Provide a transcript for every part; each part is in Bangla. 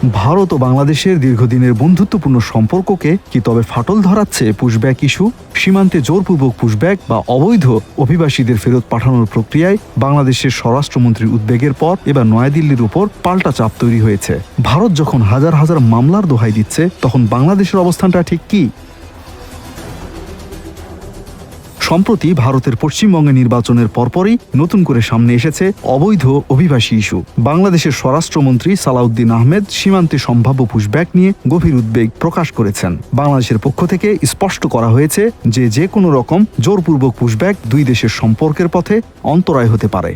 ভারত ও বাংলাদেশের দীর্ঘদিনের বন্ধুত্বপূর্ণ সম্পর্ককে কি তবে ফাটল ধরাচ্ছে পুশব্যাক ইস্যু? সীমান্তে জোরপূর্বক পুশব্যাক বা অবৈধ অভিবাসীদের ফেরত পাঠানোর প্রক্রিয়ায় বাংলাদেশের স্বরাষ্ট্রমন্ত্রীর উদ্বেগের পর এবার নয়াদিল্লির উপর পাল্টা চাপ তৈরি হয়েছে। ভারত যখন হাজার হাজার মামলার দোহাই দিচ্ছে, তখন বাংলাদেশের অবস্থানটা ঠিক কি? সম্প্রতি ভারতের পশ্চিমবঙ্গে নির্বাচনের পরপরই নতুন করে সামনে এসেছে অবৈধ অভিবাসী ইস্যু। বাংলাদেশের স্বরাষ্ট্রমন্ত্রী সালাউদ্দিন আহমেদ সীমান্তে সম্ভাব্য পুশব্যাক নিয়ে গভীর উদ্বেগ প্রকাশ করেছেন। বাংলাদেশের পক্ষ থেকে স্পষ্ট করা হয়েছে যে কোনো রকম জোরপূর্বক পুশব্যাক দুই দেশের সম্পর্কের পথে অন্তরায় হতে পারে।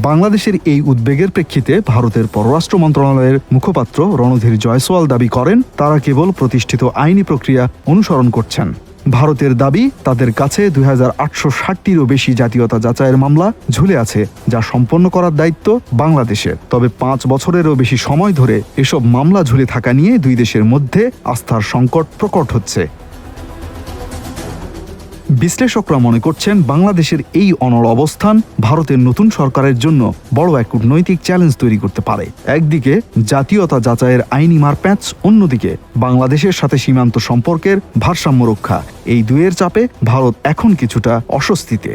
বাংলাদেশের এই উদ্বেগের প্রেক্ষিতে ভারতের পররাষ্ট্র মন্ত্রণালয়ের মুখপাত্র রণধীর জয়সওয়াল দাবি করেন, তারা কেবল প্রতিষ্ঠিত আইনি প্রক্রিয়া অনুসরণ করছেন। ভারতের দাবি, তাদের কাছে 2860টিরও বেশি জাতীয়তা যাচাইয়ের মামলা ঝুলে আছে, যা সম্পন্ন করার দায়িত্ব বাংলাদেশের। তবে 5 বছরেরও বেশি সময় ধরে এসব মামলা ঝুলে থাকা নিয়ে দুই দেশের মধ্যে আস্থার সংকট প্রকট হচ্ছে। বিশ্লেষকরা মনে করছেন, বাংলাদেশের এই অনড় অবস্থান ভারতের নতুন সরকারের জন্য বড় এক কূটনৈতিক চ্যালেঞ্জ তৈরি করতে পারে। একদিকে জাতীয়তা যাচাইয়ের আইনি মারপ্যাঁচ, অন্যদিকে বাংলাদেশের সাথে সীমান্ত সম্পর্কের ভারসাম্য রক্ষা, এই দুয়ের চাপে ভারত এখন কিছুটা অস্বস্তিতে।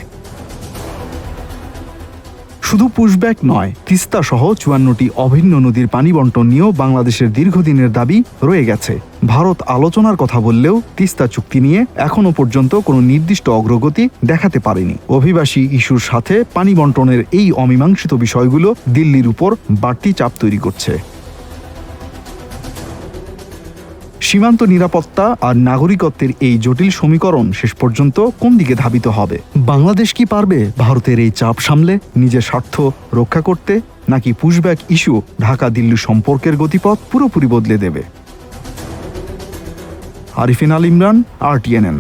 শুধু পুশব্যাক নয়, তিস্তা সহ 54টি অভিন্ন নদীর পানি বন্টন নিয়েও বাংলাদেশের দীর্ঘদিনের দাবি রয়ে গেছে। ভারত আলোচনার কথা বললেও তিস্তা চুক্তি নিয়ে এখনো পর্যন্ত কোনো নির্দিষ্ট অগ্রগতি দেখাতে পারেনি। অভিবাসী ইস্যুর সাথে পানি বন্টনের এই অমীমাংসিত বিষয়গুলো দিল্লির উপর বাড়তি চাপ তৈরি করছে। সীমান্ত নিরাপত্তা আর নাগরিকত্বের এই জটিল সমীকরণ শেষ পর্যন্ত কোন দিকে ধাবিত হবে? বাংলাদেশ কি পারবে ভারতের এই চাপ সামলে নিজের স্বার্থ রক্ষা করতে, নাকি পুশব্যাক ইস্যু ঢাকা দিল্লি সম্পর্কের গতিপথ পুরোপুরি বদলে দেবে? আরিফিন আল ইমরান, RTNN।